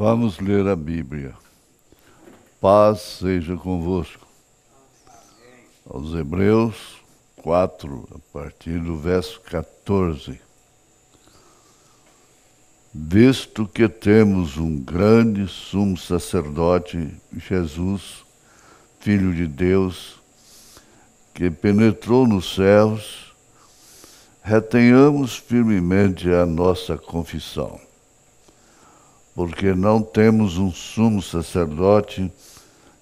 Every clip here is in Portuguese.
Vamos ler a Bíblia. Paz seja convosco. Aos Hebreus 4, a partir do verso 14. Visto que temos um grande sumo sacerdote, Jesus, Filho de Deus, que penetrou nos céus, retenhamos firmemente a nossa confissão. Porque não temos um sumo sacerdote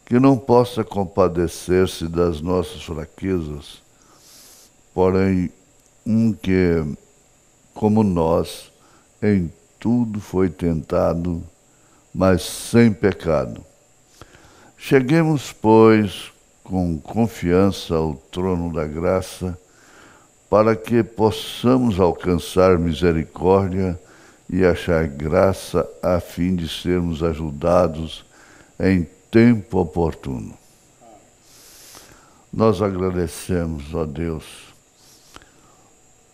que não possa compadecer-se das nossas fraquezas, porém um que, como nós, em tudo foi tentado, mas sem pecado. Cheguemos, pois, com confiança ao trono da graça, para que possamos alcançar misericórdia e achar graça a fim de sermos ajudados em tempo oportuno. Nós agradecemos, ó Deus,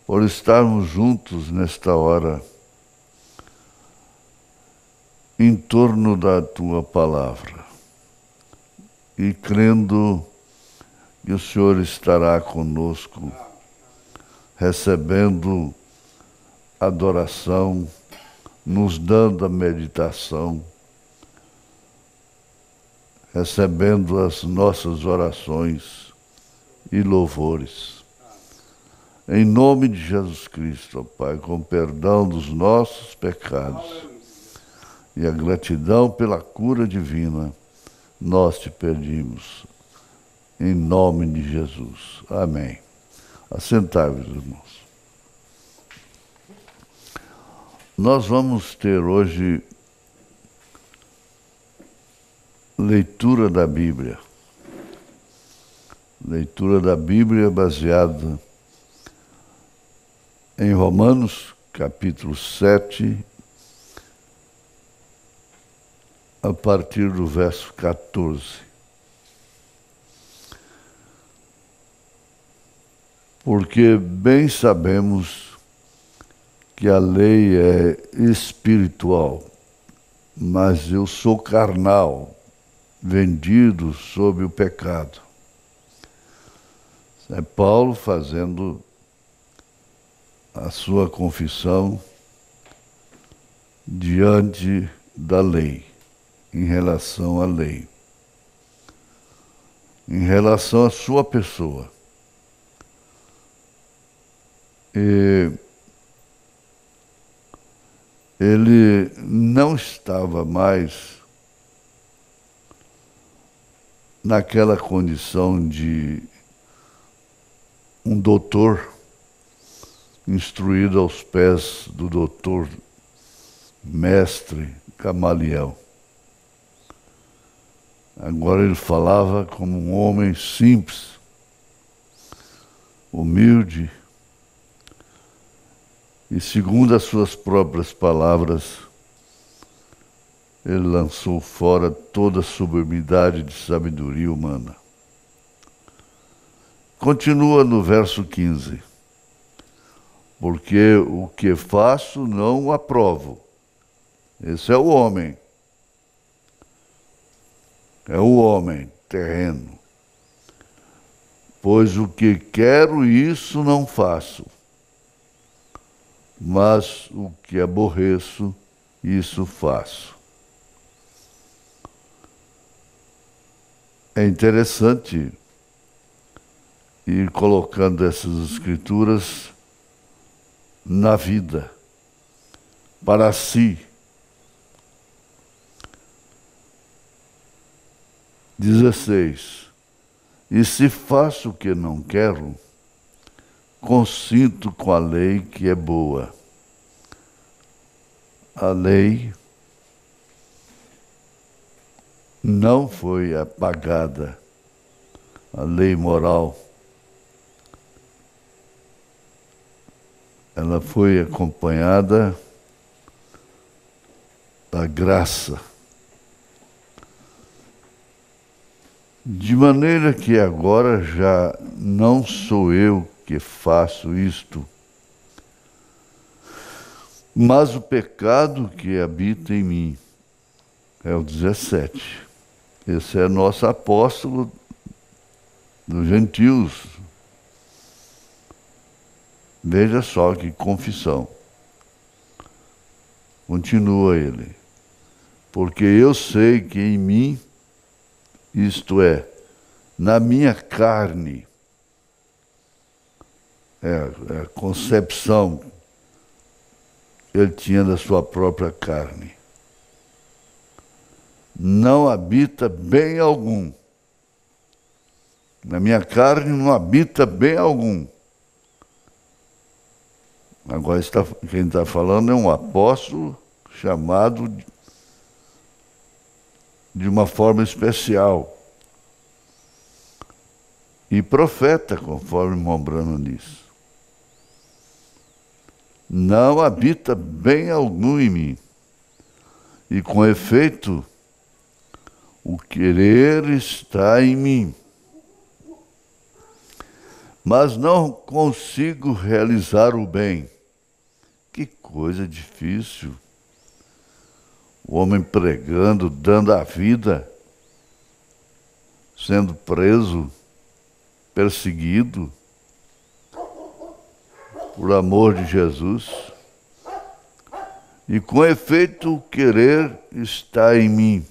por estarmos juntos nesta hora em torno da Tua Palavra e crendo que o Senhor estará conosco, recebendo adoração, nos dando a meditação, recebendo as nossas orações e louvores. Em nome de Jesus Cristo, ó Pai, com perdão dos nossos pecados e a gratidão pela cura divina, nós te pedimos. Em nome de Jesus. Amém. Assentai-vos, irmãos. Nós vamos ter hoje leitura da Bíblia. Leitura da Bíblia baseada em Romanos, capítulo 7, a partir do verso 14. Porque bem sabemos que a lei é espiritual, mas eu sou carnal, vendido sob o pecado. É Paulo fazendo a sua confissão diante da lei, em relação à lei, em relação à sua pessoa. E ele não estava mais naquela condição de um doutor instruído aos pés do doutor mestre Gamaliel. Agora ele falava como um homem simples, humilde, e segundo as suas próprias palavras, ele lançou fora toda a sublimidade de sabedoria humana. Continua no verso 15. Porque o que faço não aprovo. Esse é o homem. É o homem terreno. Pois o que quero, isso não faço. Mas o que aborreço, isso faço. É interessante ir colocando essas escrituras na vida, para si. 16. E se faço o que não quero, consinto com a lei que é boa. A lei não foi apagada, a lei moral. Ela foi acompanhada da graça. De maneira que agora já não sou eu que faço isto, mas o pecado que habita em mim. É o 17. Esse é nosso apóstolo dos gentios. Veja só que confissão. Continua ele. Porque eu sei que em mim, isto é, na minha carne, é a concepção que ele tinha da sua própria carne, não habita bem algum. Na minha carne não habita bem algum. Agora quem está falando é um apóstolo chamado de uma forma especial. E profeta, conforme Mombrano diz. Não habita bem algum em mim. E com efeito, o querer está em mim. Mas não consigo realizar o bem. Que coisa difícil. O homem pregando, dando a vida, sendo preso, perseguido, por amor de Jesus. E com efeito o querer está em mim,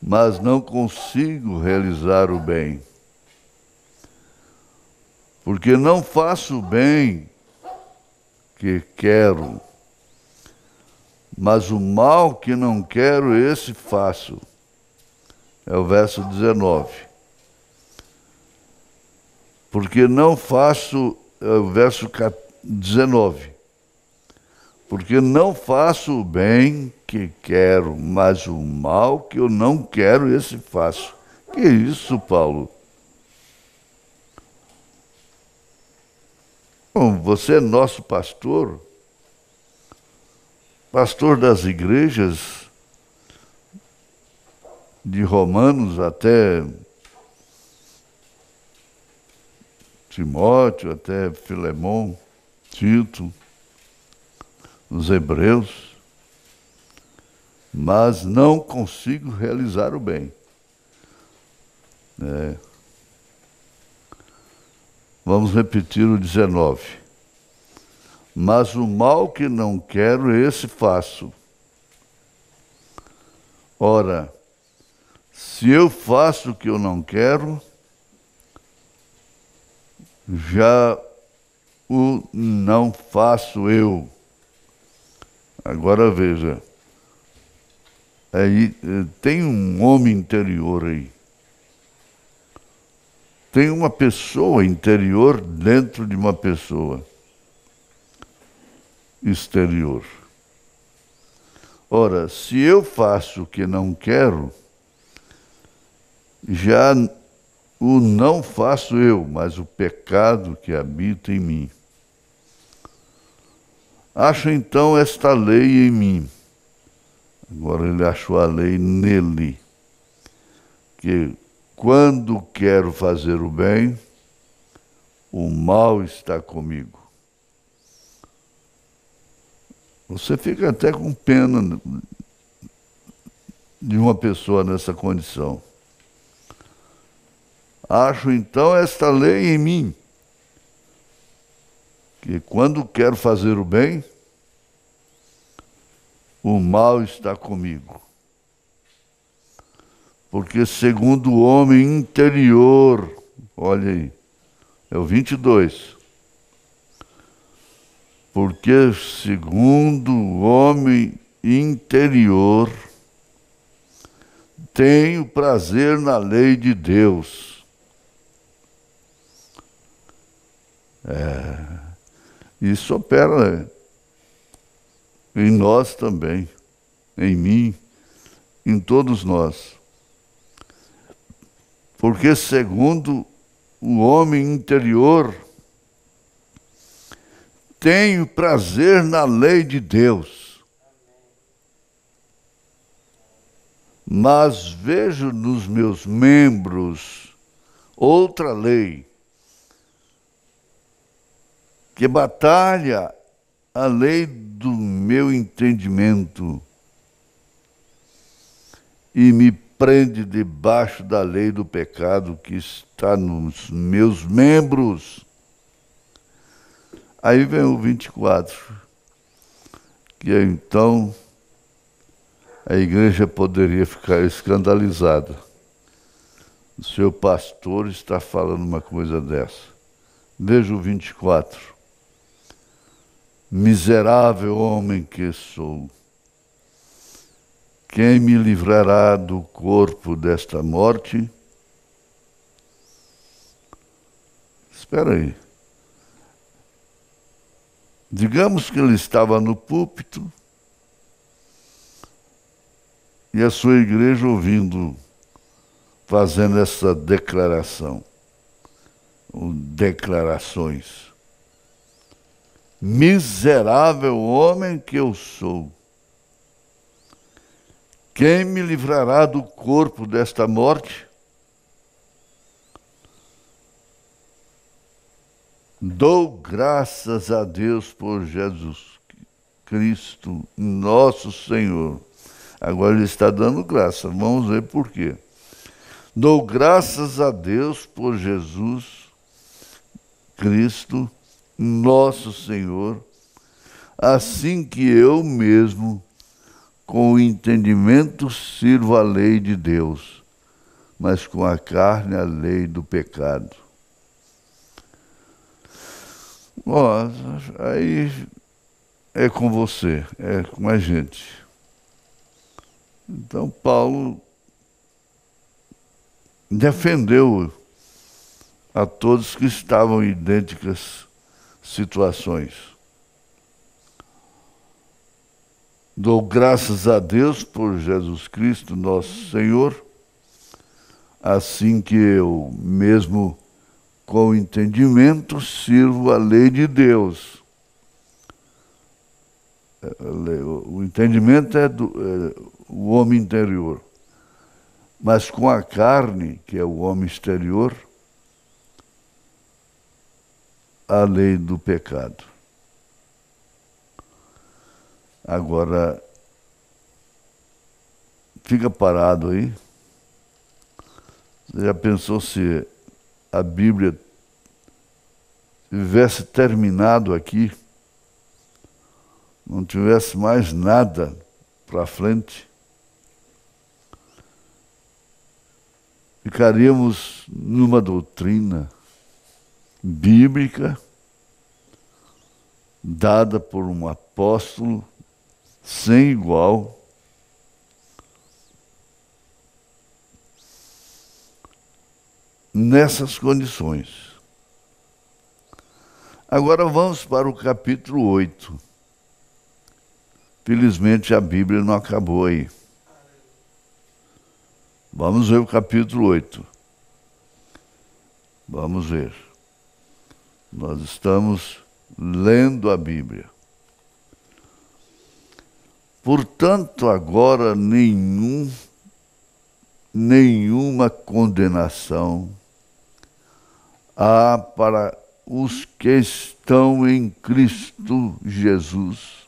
mas não consigo realizar o bem. Porque não faço o bem que quero, mas o mal que não quero, esse faço. É o verso 19. Porque não faço, é o verso 19. Porque não faço o bem que quero, mas o mal que eu não quero, esse faço. Que isso, Paulo? Bom, você é nosso pastor, pastor das igrejas, de Romanos até Timóteo, até Filemão, Tito, os Hebreus, mas não consigo realizar o bem. Vamos repetir o 19. Mas o mal que não quero, esse faço. Ora, se eu faço o que eu não quero, já o não faço eu. Agora veja, aí tem um homem interior aí. Tem uma pessoa interior dentro de uma pessoa exterior. Ora, se eu faço o que não quero, já o não faço eu, mas o pecado que habita em mim. Acho então esta lei em mim. Agora ele achou a lei nele, que quando quero fazer o bem, o mal está comigo. Você fica até com pena de uma pessoa nessa condição. Acho então esta lei em mim, que quando quero fazer o bem, o mal está comigo. Porque segundo o homem interior, olha aí, é o 22. Porque segundo o homem interior, tenho prazer na lei de Deus. Isso opera em nós também, em mim, em todos nós. Porque segundo o homem interior, tenho prazer na lei de Deus. Mas vejo nos meus membros outra lei, que batalha a lei do meu entendimento, e me prende debaixo da lei do pecado que está nos meus membros. Aí vem o 24, que então a igreja poderia ficar escandalizada. O seu pastor está falando uma coisa dessa. Veja o 24. Miserável homem que sou, quem me livrará do corpo desta morte? Espera aí. Digamos que ele estava no púlpito e a sua igreja ouvindo, fazendo essa declaração, ou declarações. Miserável homem que eu sou, quem me livrará do corpo desta morte? Dou graças a Deus por Jesus Cristo, nosso Senhor. Agora ele está dando graça, vamos ver por quê. Dou graças a Deus por Jesus Cristo, nosso Senhor, assim que eu mesmo, com o entendimento, sirvo a lei de Deus, mas com a carne a lei do pecado. Bom, aí é com você, é com a gente. Então Paulo defendeu a todos que estavam em idênticas situações. Dou graças a Deus por Jesus Cristo, nosso Senhor, assim que eu mesmo com entendimento sirvo a lei de Deus. O entendimento é o homem interior, mas com a carne, que é o homem exterior, a lei do pecado. Agora, fica parado aí. Você já pensou se a Bíblia tivesse terminado aqui, não tivesse mais nada para frente? Ficaríamos numa doutrina bíblica dada por um apóstolo sem igual, nessas condições. Agora vamos para o capítulo 8. Felizmente a Bíblia não acabou aí. Vamos ver o capítulo 8. Vamos ver. Nós estamos lendo a Bíblia. Portanto, agora nenhuma condenação há para os que estão em Cristo Jesus,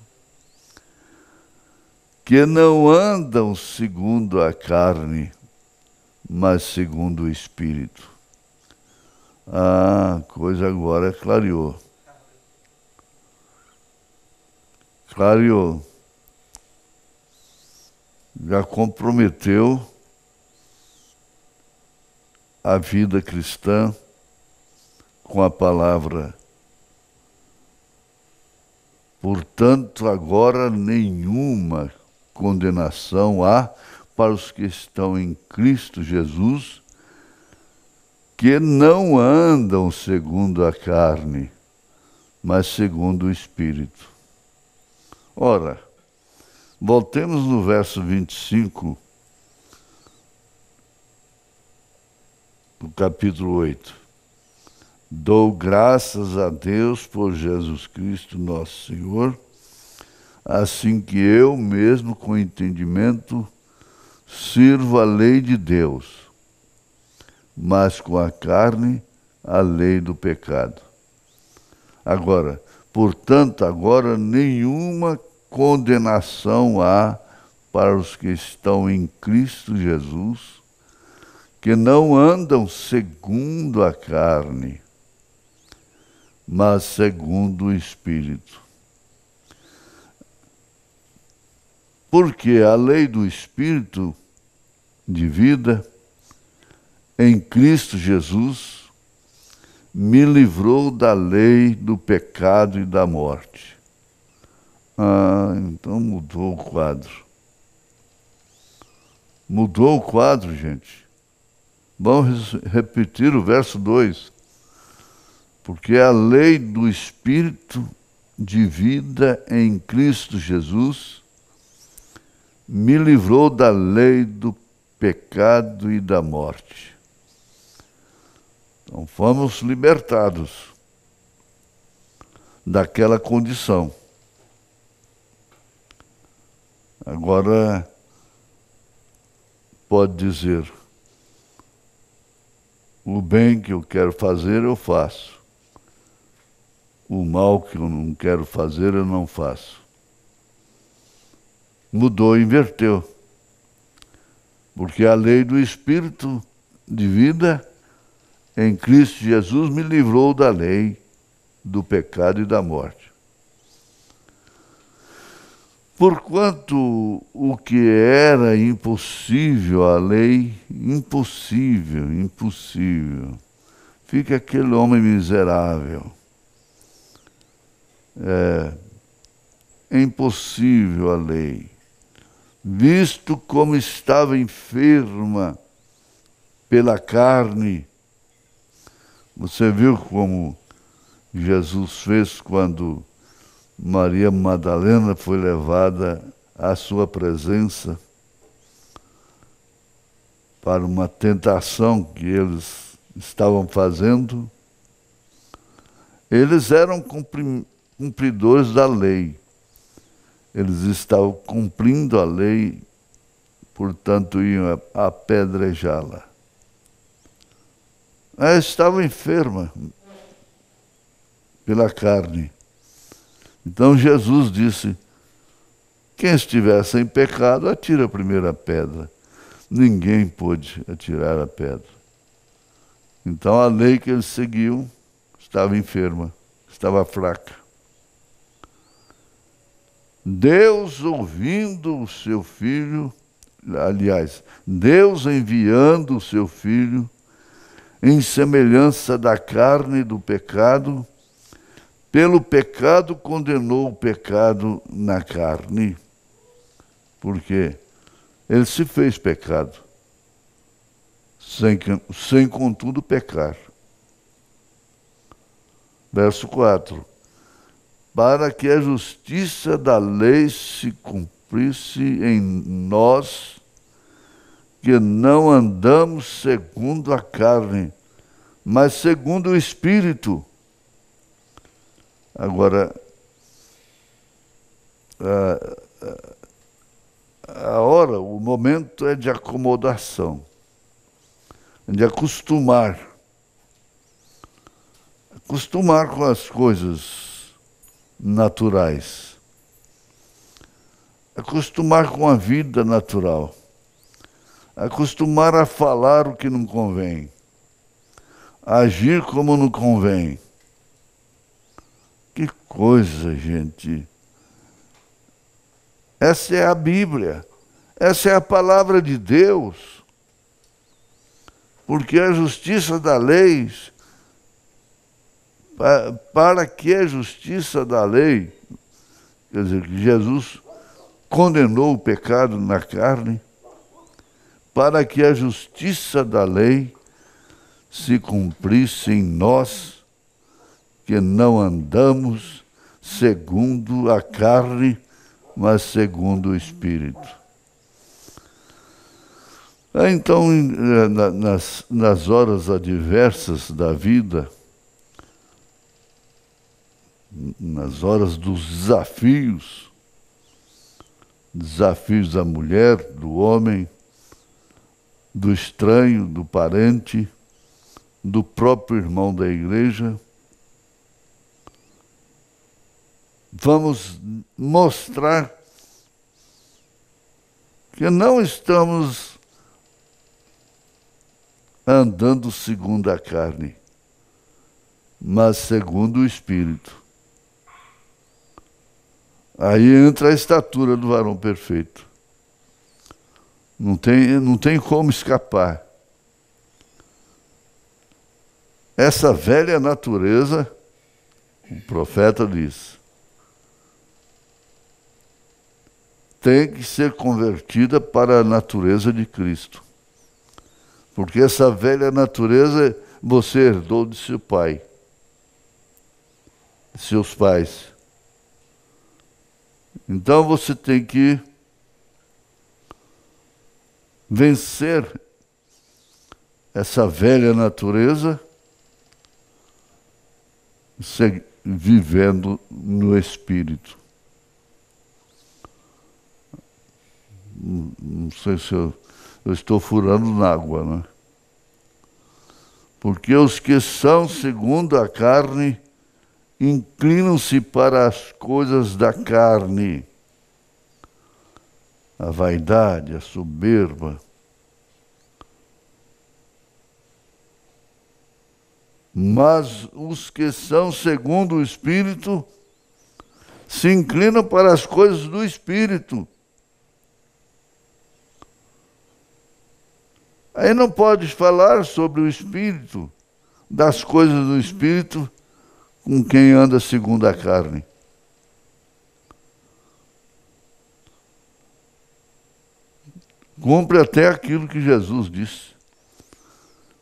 que não andam segundo a carne, mas segundo o Espírito. A coisa agora clareou. Clareou. Já comprometeu a vida cristã com a palavra. Portanto, agora nenhuma condenação há para os que estão em Cristo Jesus, que não andam segundo a carne, mas segundo o Espírito. Ora, voltemos no verso 25 do capítulo 8. Dou graças a Deus por Jesus Cristo, nosso Senhor, assim que eu mesmo, com entendimento, sirvo a lei de Deus, mas com a carne, a lei do pecado. Agora, portanto, agora nenhuma condenação há para os que estão em Cristo Jesus, que não andam segundo a carne, mas segundo o Espírito. Porque a lei do Espírito de vida em Cristo Jesus me livrou da lei do pecado e da morte. Então mudou o quadro. Mudou o quadro, gente. Vamos repetir o verso 2. Porque a lei do Espírito de vida em Cristo Jesus me livrou da lei do pecado e da morte. Então fomos libertados daquela condição. Agora pode dizer: o bem que eu quero fazer, eu faço. O mal que eu não quero fazer, eu não faço. Mudou, inverteu. Porque a lei do Espírito de vida em Cristo Jesus me livrou da lei do pecado e da morte. Porquanto o que era impossível à lei, impossível, fica aquele homem miserável. É impossível a lei, visto como estava enferma pela carne. Você viu como Jesus fez quando Maria Madalena foi levada à sua presença para uma tentação que eles estavam fazendo? Eles eram cumpridores da lei. Eles estavam cumprindo a lei, portanto iam apedrejá-la. Ela estava enferma pela carne. Então Jesus disse: quem estiver sem pecado, atira a primeira pedra. Ninguém pôde atirar a pedra. Então a lei que eles seguiam estava enferma, estava fraca. Deus ouvindo o seu Filho, aliás, Deus enviando o seu Filho em semelhança da carne e do pecado, pelo pecado condenou o pecado na carne. Porque ele se fez pecado, sem contudo pecar. Verso 4. Para que a justiça da lei se cumprisse em nós, que não andamos segundo a carne, mas segundo o Espírito. Agora, a hora, o momento é de acomodação, de acostumar com as coisas naturais, acostumar com a vida natural, acostumar a falar o que não convém, a agir como não convém. Que coisa, gente! Essa é a Bíblia, essa é a palavra de Deus. Porque a justiça da lei, para que a justiça da lei, quer dizer, que Jesus condenou o pecado na carne, para que a justiça da lei se cumprisse em nós, que não andamos segundo a carne, mas segundo o Espírito. Então, nas horas adversas da vida, nas horas dos desafios da mulher, do homem, do estranho, do parente, do próprio irmão da igreja, vamos mostrar que não estamos andando segundo a carne, mas segundo o Espírito. Aí entra a estatura do varão perfeito. Não tem como escapar. Essa velha natureza, o profeta diz, tem que ser convertida para a natureza de Cristo. Porque essa velha natureza você herdou de seu pai, de seus pais. Então você tem que vencer essa velha natureza vivendo no Espírito. Não sei se eu estou furando na água, né? Porque os que são segundo a carne inclinam-se para as coisas da carne, a vaidade, a soberba. Mas os que são segundo o Espírito se inclinam para as coisas do Espírito. Aí não pode falar sobre o Espírito, das coisas do Espírito, com quem anda segundo a carne. Cumpre até aquilo que Jesus disse,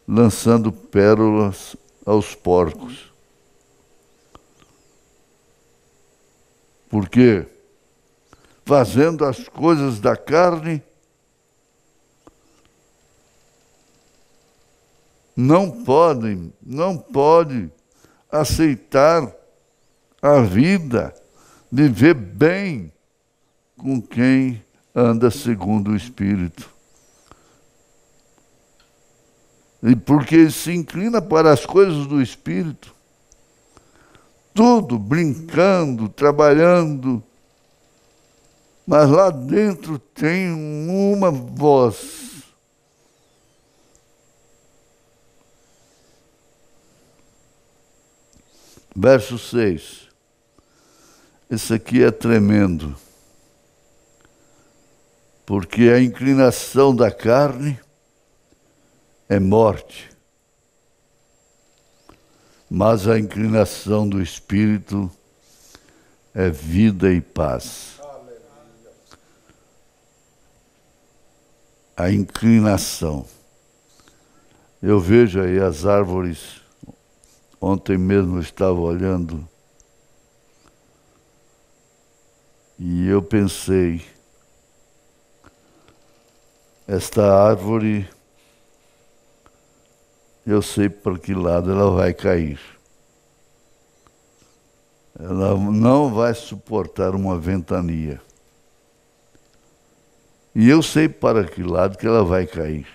lançando pérolas aos porcos. Porque fazendo as coisas da carne, não pode aceitar a vida, viver bem com quem anda segundo o Espírito. E porque se inclina para as coisas do Espírito, tudo brincando, trabalhando, mas lá dentro tem uma voz. Verso 6. Esse aqui é tremendo. Porque a inclinação da carne é morte, mas a inclinação do Espírito é vida e paz. A inclinação. Eu vejo aí as árvores. Ontem mesmo eu estava olhando e eu pensei, esta árvore, eu sei para que lado ela vai cair. Ela não vai suportar uma ventania. E eu sei para que lado que ela vai cair.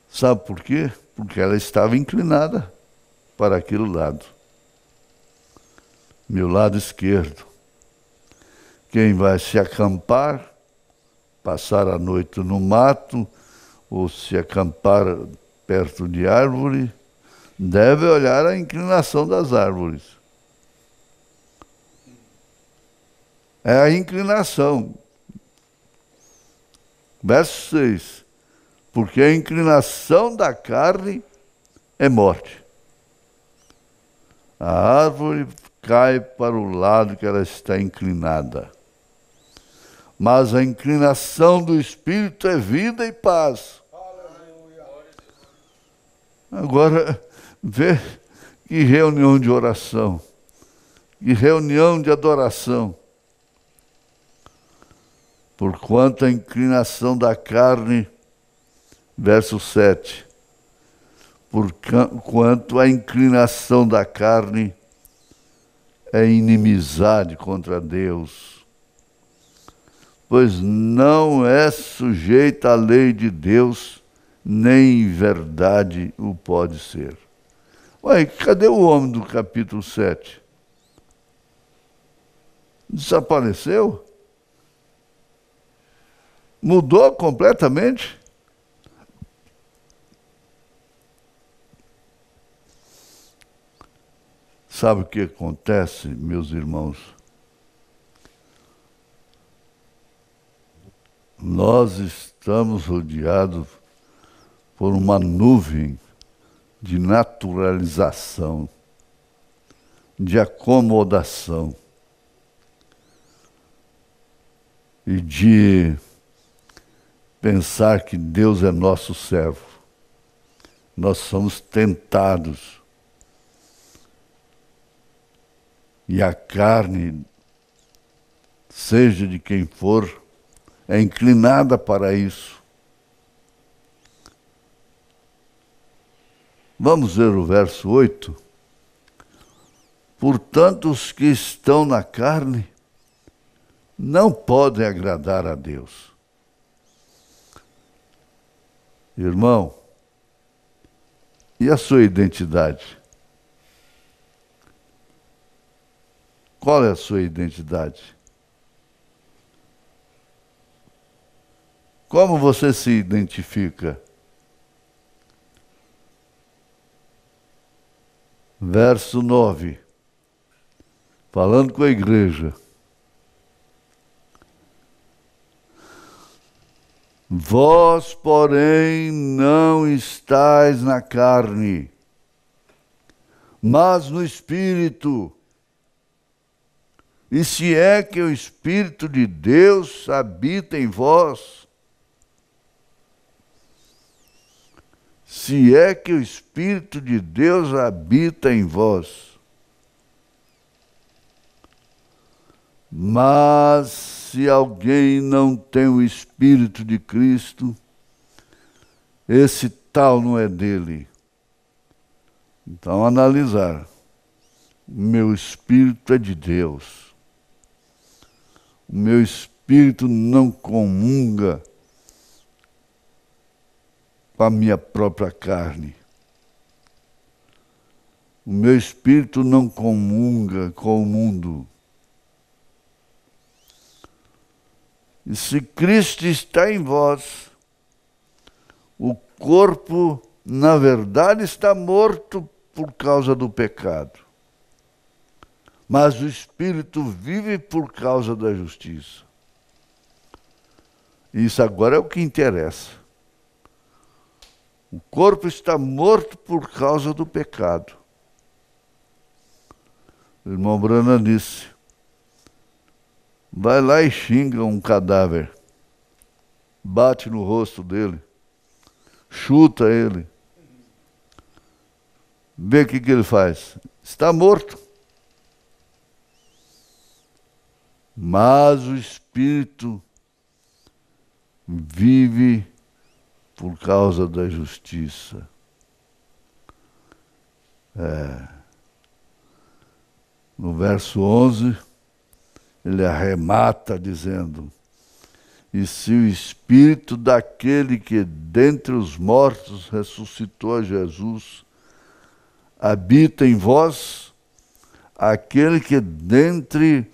Sabe por quê? Porque ela estava inclinada para aquele lado. Meu lado esquerdo. Quem vai se acampar, passar a noite no mato, ou se acampar perto de árvore, deve olhar a inclinação das árvores. É a inclinação. Verso 6. Porque a inclinação da carne é morte. A árvore cai para o lado que ela está inclinada. Mas a inclinação do Espírito é vida e paz. Agora, vê que reunião de oração, que reunião de adoração. Porquanto a inclinação da carne, verso 7, porquanto a inclinação da carne é inimizade contra Deus, pois não é sujeita à lei de Deus, nem em verdade o pode ser. Ué, cadê o homem do capítulo 7? Desapareceu? Mudou completamente. Sabe o que acontece, meus irmãos? Nós estamos rodeados por uma nuvem de naturalização, de acomodação e de pensar que Deus é nosso servo. Nós somos tentados. E a carne, seja de quem for, é inclinada para isso. Vamos ver o verso 8. Portanto, os que estão na carne não podem agradar a Deus. Irmão, e a sua identidade? Qual é a sua identidade? Como você se identifica? Verso 9. Falando com a igreja. Vós, porém, não estáis na carne, mas no Espírito. E se é que o Espírito de Deus habita em vós, se é que o Espírito de Deus habita em vós, mas se alguém não tem o Espírito de Cristo, esse tal não é dele. Então, analisar. Meu espírito é de Deus. O meu espírito não comunga com a minha própria carne. O meu espírito não comunga com o mundo. E se Cristo está em vós, o corpo, na verdade, está morto por causa do pecado. Mas o Espírito vive por causa da justiça. Isso agora é o que interessa. O corpo está morto por causa do pecado. O irmão Brana disse, vai lá e xinga um cadáver. Bate no rosto dele. Chuta ele. Vê o que ele faz. Está morto. Mas o Espírito vive por causa da justiça. No verso 11, ele arremata dizendo, e se o Espírito daquele que dentre os mortos ressuscitou a Jesus habita em vós, aquele que dentre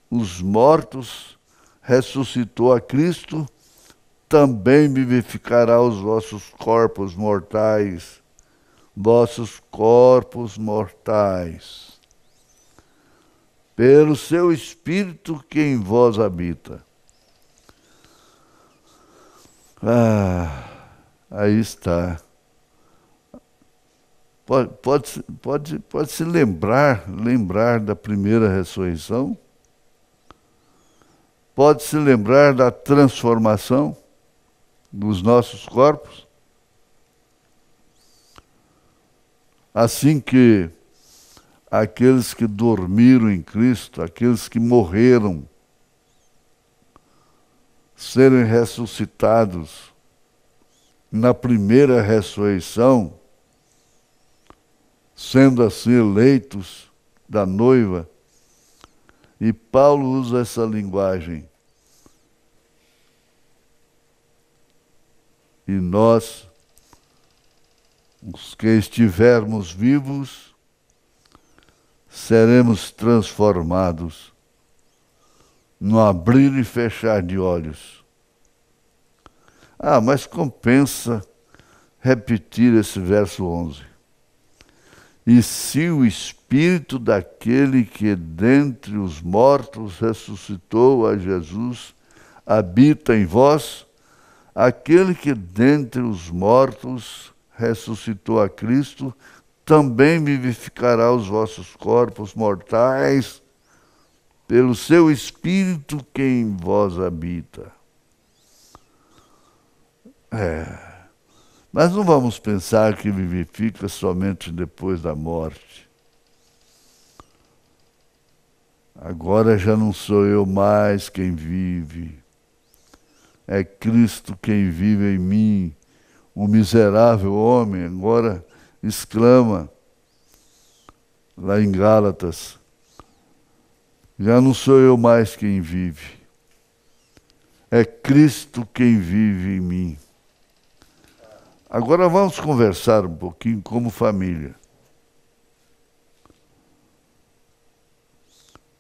os mortos ressuscitou a Cristo, também vivificará os vossos corpos mortais, pelo seu Espírito que em vós habita. Aí está. Pode se lembrar da primeira ressurreição? Pode se lembrar da transformação dos nossos corpos? Assim que aqueles que dormiram em Cristo, aqueles que morreram, serem ressuscitados na primeira ressurreição, sendo assim eleitos da noiva. E Paulo usa essa linguagem. E nós, os que estivermos vivos, seremos transformados no abrir e fechar de olhos. Ah, mas compensa repetir esse verso 11. E se o Espírito daquele que dentre os mortos ressuscitou a Jesus habita em vós, aquele que dentre os mortos ressuscitou a Cristo, também vivificará os vossos corpos mortais pelo seu Espírito que em vós habita. Mas não vamos pensar que vivifica somente depois da morte. Agora já não sou eu mais quem vive, é Cristo quem vive em mim. O miserável homem agora exclama lá em Gálatas: já não sou eu mais quem vive, é Cristo quem vive em mim. Agora vamos conversar um pouquinho como família.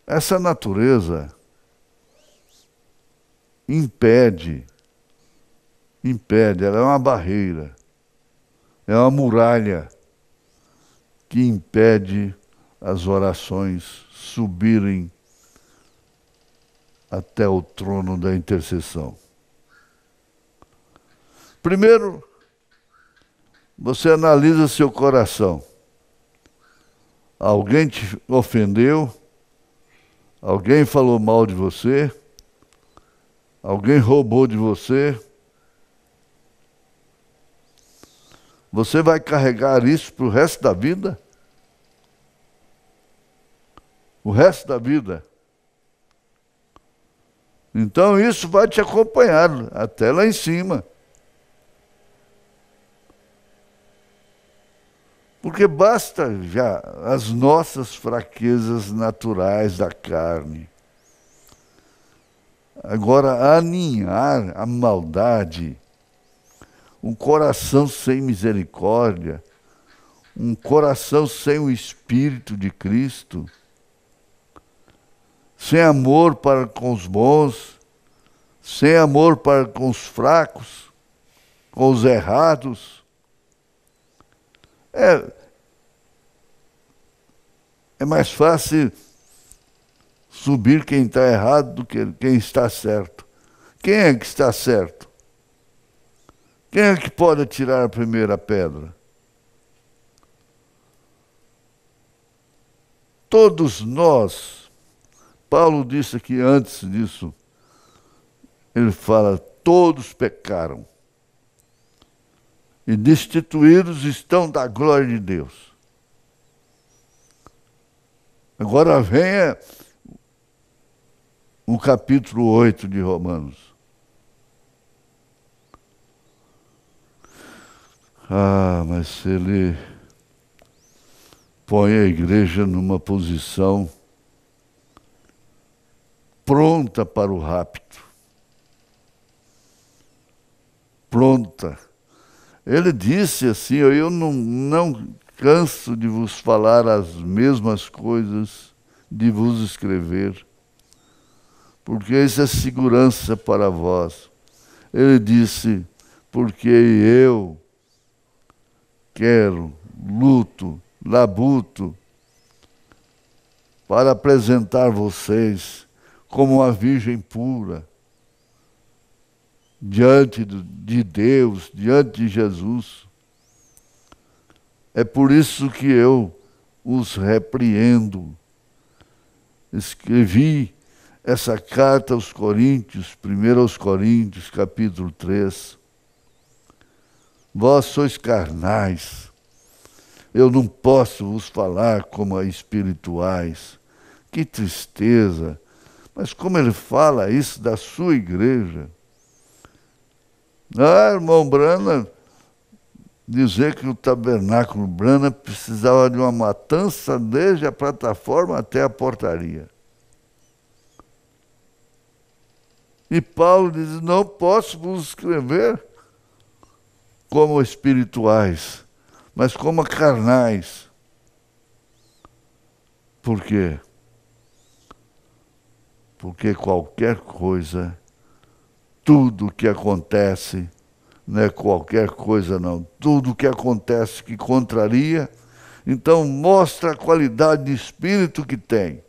Essa natureza impede, ela é uma barreira, é uma muralha que impede as orações subirem até o trono da intercessão. Primeiro, você analisa seu coração. Alguém te ofendeu? Alguém falou mal de você? Alguém roubou de você? Você vai carregar isso para o resto da vida? O resto da vida. Então isso vai te acompanhar até lá em cima. Porque basta já as nossas fraquezas naturais da carne. Agora, aninhar a maldade, um coração sem misericórdia, um coração sem o Espírito de Cristo, sem amor para com os bons, sem amor para com os fracos, com os errados. É mais fácil subir quem está errado do que quem está certo. Quem é que está certo? Quem é que pode atirar a primeira pedra? Todos nós, Paulo disse aqui antes disso, ele fala, todos pecaram e destituídos estão da glória de Deus. Agora venha o capítulo 8 de Romanos. Ah, mas ele põe a igreja numa posição pronta para o rapto. Pronta. Ele disse assim, eu não canso de vos falar as mesmas coisas, de vos escrever, porque isso é segurança para vós. Ele disse, porque eu quero, luto, labuto, para apresentar vocês como uma virgem pura, diante de Deus, diante de Jesus. É por isso que eu os repreendo. Escrevi essa carta aos Coríntios, 1 aos Coríntios, capítulo 3. Vós sois carnais. Eu não posso vos falar como a espirituais. Que tristeza. Mas como ele fala isso da sua igreja? Ah, irmão Brana, dizer que o tabernáculo Brana precisava de uma matança desde a plataforma até a portaria. E Paulo diz, não posso vos escrever como espirituais, mas como carnais. Por quê? Porque qualquer coisa, tudo que acontece Não é qualquer coisa não. Tudo que acontece que contraria, então mostra a qualidade de espírito que tem.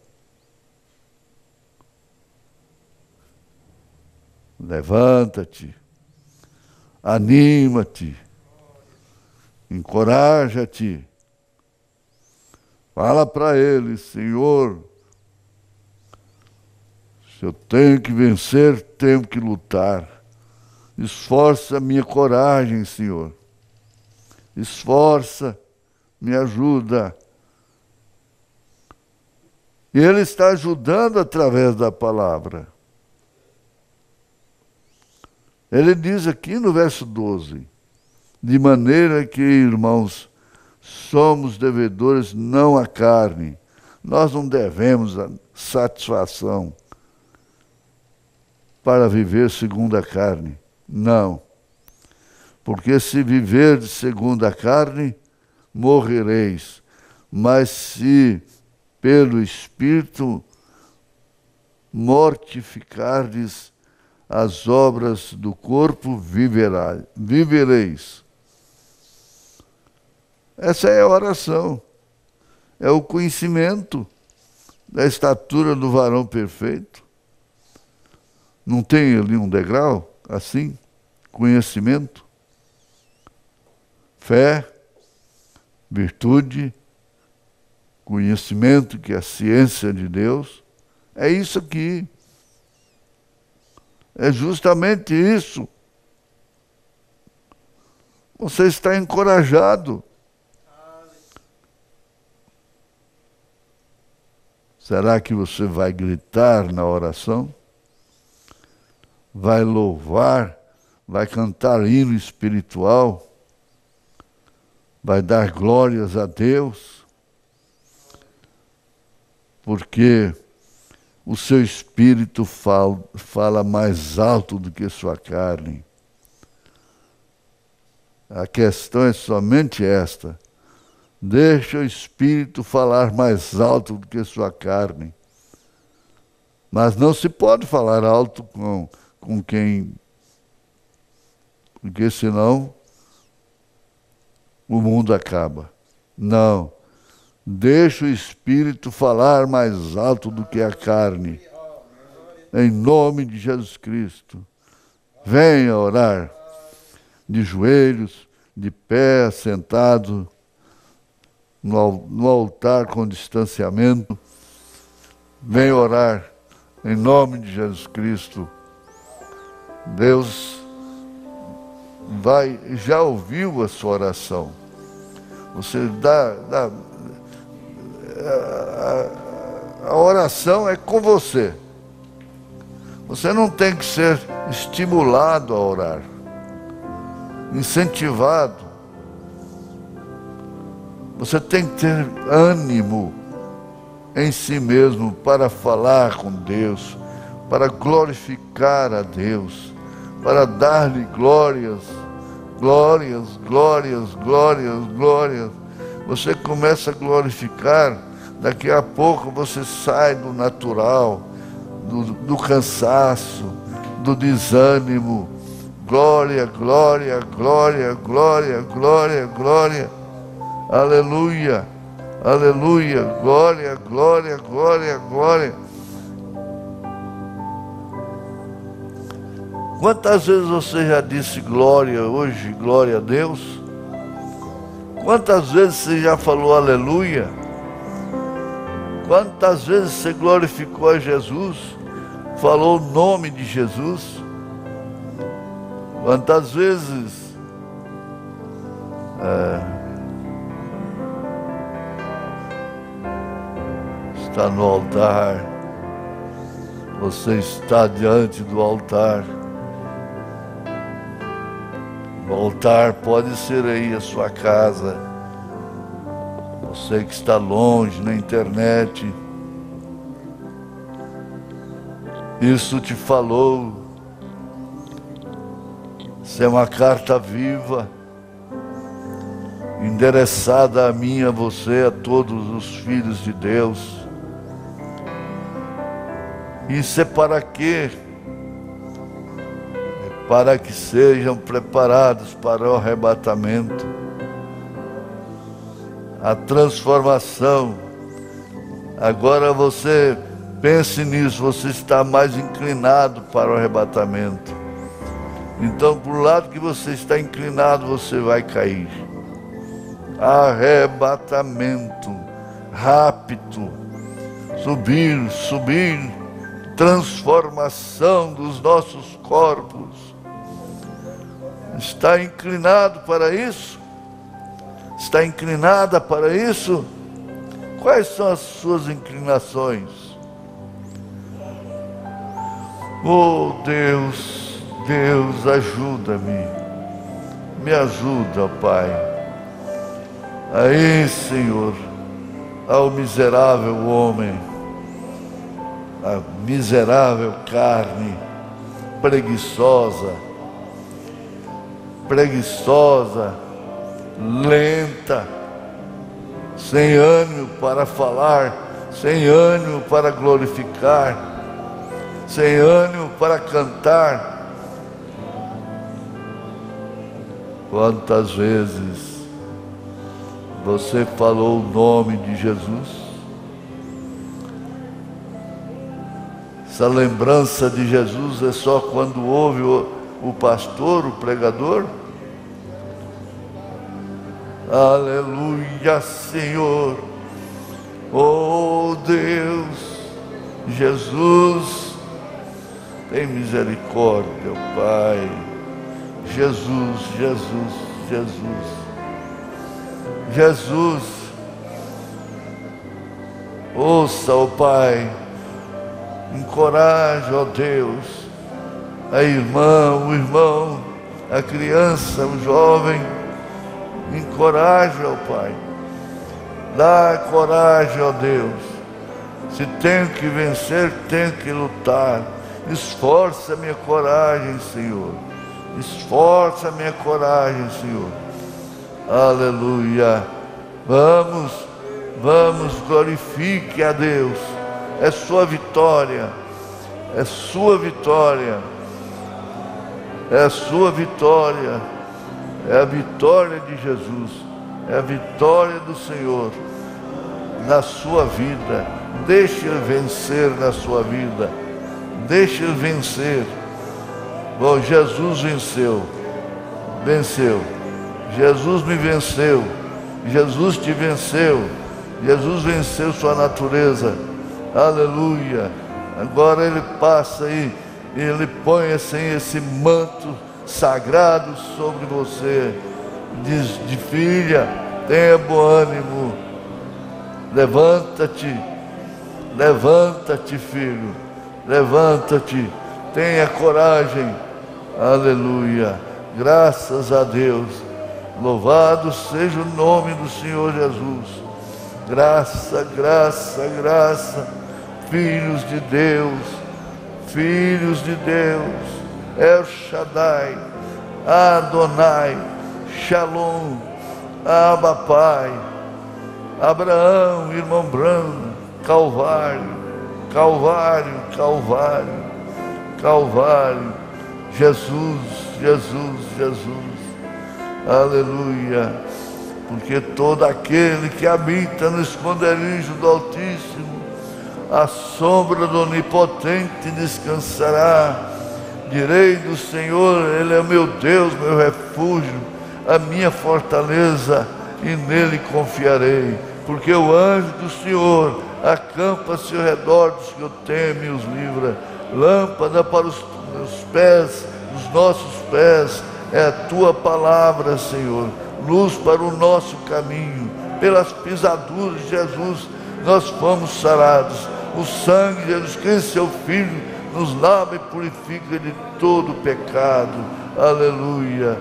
Levanta-te, anima-te, encoraja-te. Fala para ele: Senhor, se eu tenho que vencer, tenho que lutar. Esforça a minha coragem, Senhor. Esforça, me ajuda. E Ele está ajudando através da palavra. Ele diz aqui no verso 12: de maneira que, irmãos, somos devedores não à carne. Nós não devemos a satisfação para viver segundo a carne. Não. Porque se viverdes segundo a carne, morrereis. Mas se pelo Espírito mortificardes as obras do corpo, vivereis. Essa é a oração. É o conhecimento da estatura do varão perfeito. Não tem ali um degrau assim? Conhecimento, fé, virtude, conhecimento, que é a ciência de Deus. É isso aqui. É justamente isso. Você está encorajado. Será que você vai gritar na oração? Vai louvar? Vai cantar hino espiritual? Vai dar glórias a Deus? Porque o seu espírito fala mais alto do que sua carne. A questão é somente esta: deixa o espírito falar mais alto do que sua carne. Mas não se pode falar alto com quem... Porque senão o mundo acaba. Não. Deixa o Espírito falar mais alto do que a carne. Em nome de Jesus Cristo. Venha orar. De joelhos, de pé, sentado, no altar com distanciamento. Venha orar. Em nome de Jesus Cristo. Deus já ouviu a sua oração. Você a oração é com você. Você não tem que ser estimulado a orar, incentivado. Você tem que ter ânimo em si mesmo para falar com Deus, para glorificar a Deus, para dar-lhe glórias, glórias, glórias, glórias, glórias. Você começa a glorificar, daqui a pouco você sai do natural, do cansaço, do desânimo. Glória, glória, glória, glória, glória, glória. Aleluia, aleluia, glória, glória, glória, glória. Quantas vezes você já disse glória hoje, glória a Deus? Quantas vezes você já falou aleluia? Quantas vezes você glorificou a Jesus? Falou o nome de Jesus? Quantas vezes está no altar? Você está diante do altar. O altar pode ser aí a sua casa. Você que está longe na internet. Isso te falou. Isso é uma carta viva, endereçada a mim, a você, a todos os filhos de Deus. Isso é para quê? É para que sejam preparados para o arrebatamento. A transformação. Agora você pense nisso, você está mais inclinado para o arrebatamento. Então, por lado que você está inclinado, você vai cair. Arrebatamento, rápido, subir, transformação dos nossos corpos. Está inclinado para isso? Está inclinada para isso? Quais são as suas inclinações? Oh Deus, ajuda-me. Me ajuda, Pai. Aí, Senhor, ao miserável homem, a miserável carne preguiçosa, lenta, sem ânimo para falar, sem ânimo para glorificar, sem ânimo para cantar. Quantas vezes você falou o nome de Jesus? Essa lembrança de Jesus é só quando ouve o pastor, o pregador? Aleluia, Senhor. Oh Deus, Jesus, tem misericórdia, Pai. Jesus, ouça, ó Pai, encoraja, ó Deus, a irmã, o irmão, a criança, o jovem, encoraja, ó Pai, dá coragem, ó Deus. Se tenho que vencer, tenho que lutar. Esforça a minha coragem, Senhor. Esforça a minha coragem, Senhor. Aleluia. Vamos, glorifique a Deus. É sua vitória. É sua vitória. É sua vitória. É a vitória de Jesus. É a vitória do Senhor na sua vida. Deixe Ele vencer na sua vida. Deixe Ele vencer. Bom, Jesus venceu. Jesus me venceu. Jesus te venceu. Jesus venceu sua natureza. Aleluia. Agora Ele passa aí, Ele põe assim esse manto sagrado sobre você. Diz de filha, tenha bom ânimo. Levanta-te, filho. Levanta-te, tenha coragem. Aleluia. Graças a Deus. Louvado seja o nome do Senhor Jesus. Graça. Filhos de Deus. El Shaddai, Adonai, Shalom, Abba Pai, Abraão, irmão Branco, Calvário. Jesus. Aleluia. Porque todo aquele que habita no esconderijo do Altíssimo, a sombra do Onipotente descansará. Direi do Senhor, Ele é meu Deus, meu refúgio, a minha fortaleza, e nele confiarei. Porque o anjo do Senhor acampa-se ao redor dos que o temem e os livra. Lâmpada para os pés, os nossos pés, é a tua palavra, Senhor. Luz para o nosso caminho. Pelas pisaduras de Jesus nós fomos sarados. O sangue de Jesus Cristo, seu Filho, nos lava e purifica de todo pecado. Aleluia.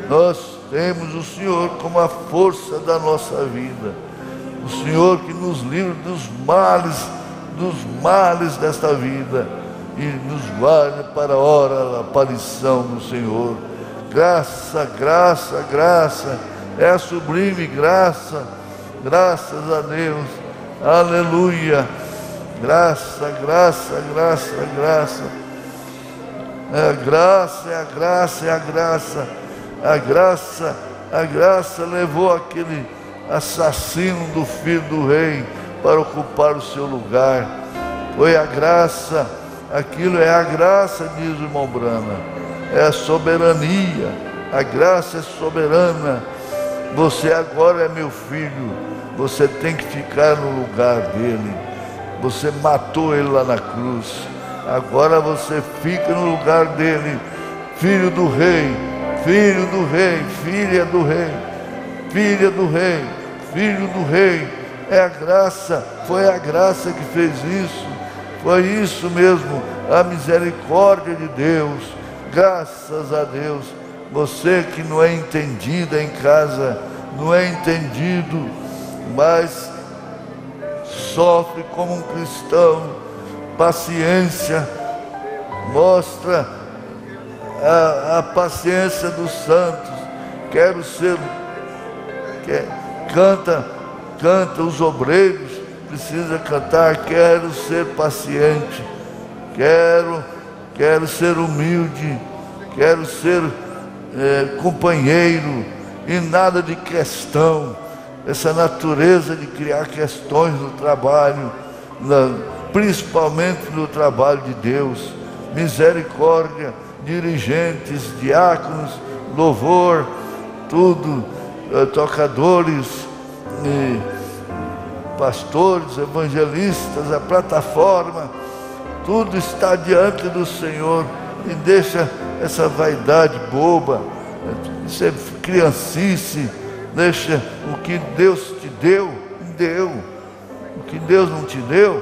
Nós temos o Senhor como a força da nossa vida. O Senhor que nos livra dos males desta vida e nos guarda para a hora da aparição do Senhor. Graça. É a sublime graça. Graças a Deus. Aleluia. Graça. É a graça, é a graça, é a graça. A graça levou aquele assassino do filho do rei para ocupar o seu lugar. Foi a graça, aquilo é a graça, diz o irmão Brana. É a soberania, a graça é soberana. Você agora é meu filho, você tem que ficar no lugar dele. Você matou ele lá na cruz, agora você fica no lugar dele. Filho do rei, filho do rei, filha do rei, filha do rei, filho do rei. É a graça, foi a graça que fez isso. Foi isso mesmo, a misericórdia de Deus. Graças a Deus. Você que não é entendida em casa, não é entendido, mas sofre como um cristão, paciência, mostra a paciência dos santos. Quero ser, canta, os obreiros precisam cantar, quero ser paciente, quero ser humilde, quero ser companheiro, e nada de questão, essa natureza de criar questões no trabalho, principalmente no trabalho de Deus. Misericórdia, dirigentes, diáconos, louvor, tudo, tocadores, pastores, evangelistas, a plataforma, tudo está diante do Senhor. E deixa essa vaidade boba, isso é criancice. Deixa o que Deus te deu, o que Deus não te deu,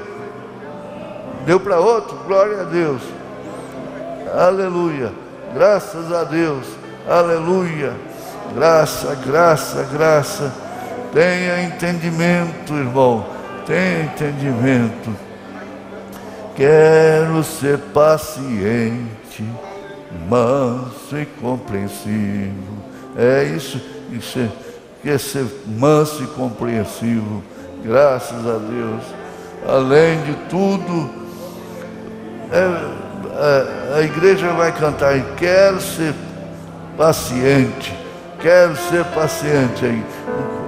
deu para outro. Glória a Deus, aleluia, graças a Deus, aleluia. Graça, graça, graça. Tenha entendimento, irmão, tenha entendimento. Quero ser paciente, manso e compreensivo. É isso, quer ser manso e compreensivo. Graças a Deus. Além de tudo, a igreja vai cantar, e quero ser paciente, quero ser paciente. Aí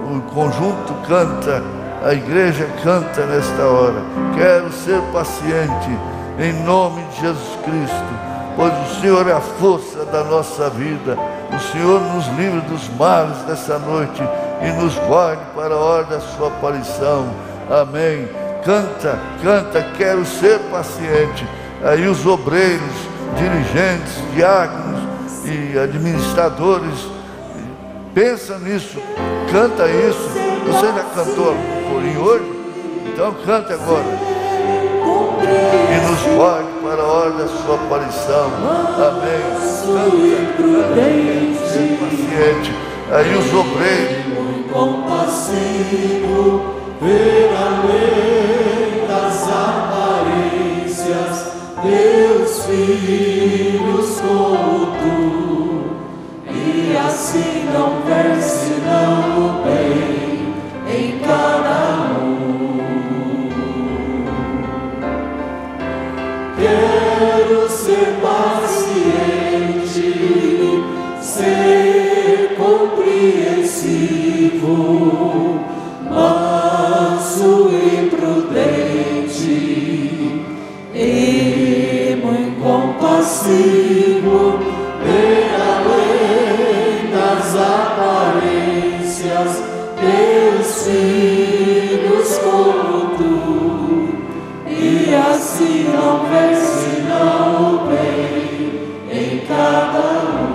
o conjunto canta, a igreja canta nesta hora, quero ser paciente, em nome de Jesus Cristo, pois o Senhor é a força da nossa vida. O Senhor nos livre dos males dessa noite e nos guarde para a hora da sua aparição. Amém. Canta, canta, quero ser paciente. Aí os obreiros, dirigentes, diáconos e administradores, pensa nisso, canta isso. Você já cantou o corinho hoje? Então cante agora. E nos guarde para a hora da sua aparição. Amém. Canta, ser paciente. Aí os obreiros, compassivo, ver além das aparências, teus filhos como tu, e assim não ver senão o bem em cada um. Quero ser paciente, ser compreensivo, manso e prudente, e muito compassivo, ver além das aparências, teus filhos como tu, e assim não ver senão o bem em cada um.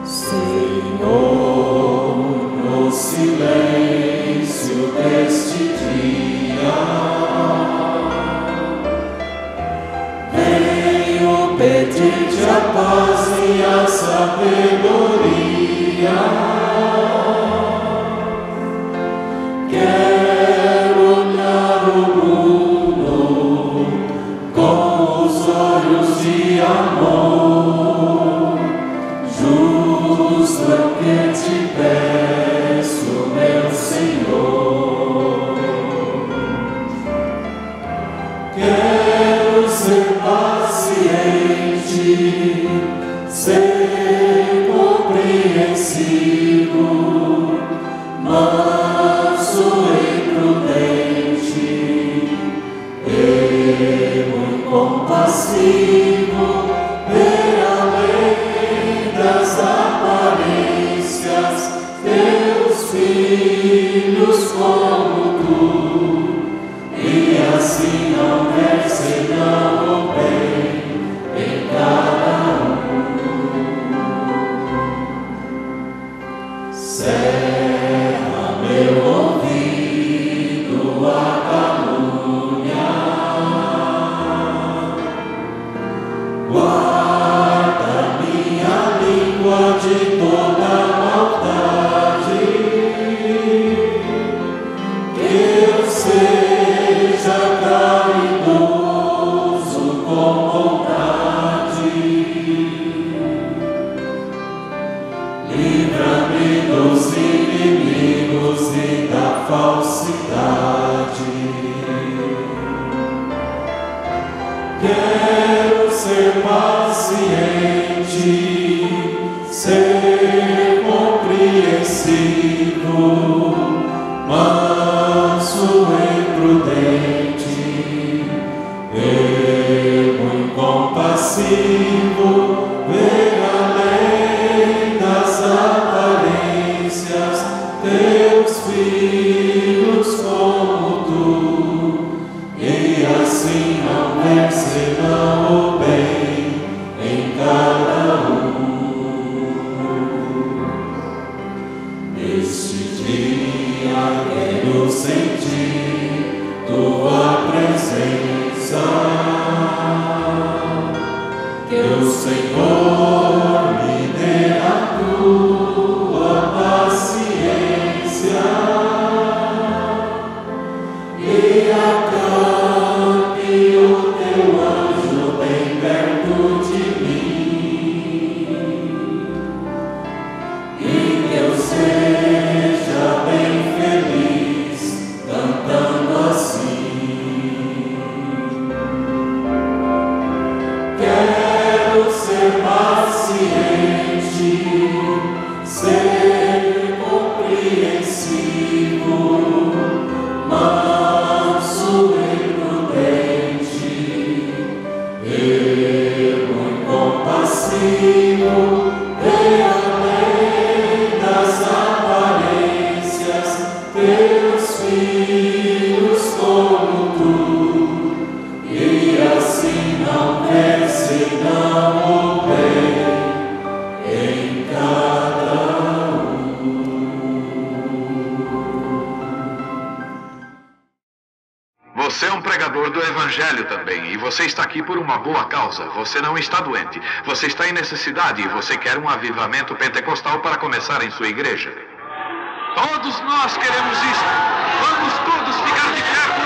Senhor, no silêncio deste dia, venho pedir-te a paz e a sabedoria. Quero olhar o mundo com os olhos de amor. Justo é o que te peço, meu Senhor. Quero ser ser compreensivo, manso e prudente, e compassivo, ver além das aparências, teus filhos como tu, e assim não perceberão o bem em cada um. Cerra meu ouvido a calúnia, guarda minha língua de toda maldade, que eu seja caridoso com vontade. Livra-me dos inimigos e da falsidade. Quero ser paciente, ser compreensivo, manso e prudente, ermo incompassivo, ver além das aparências, teus filhos como tu, e assim não percebam o bem em cada um. Neste dia quero sentir tua presença, que o Senhor me dê a tua paciência e acampe o teu anjo bem perto de mim, e que eu seja bem feliz cantando assim. Quero ser paciente, ser compreensivo, manso e prudente, ermo incompassivo, ver além das aparências, teus filhos como tu, e assim não percebam o bem em cada um. Você é um pregador do Evangelho também, e você está aqui por uma boa causa. Você não está doente, você está em necessidade e você quer um avivamento pentecostal para começar em sua igreja. Todos nós queremos isso. Vamos todos ficar de pé.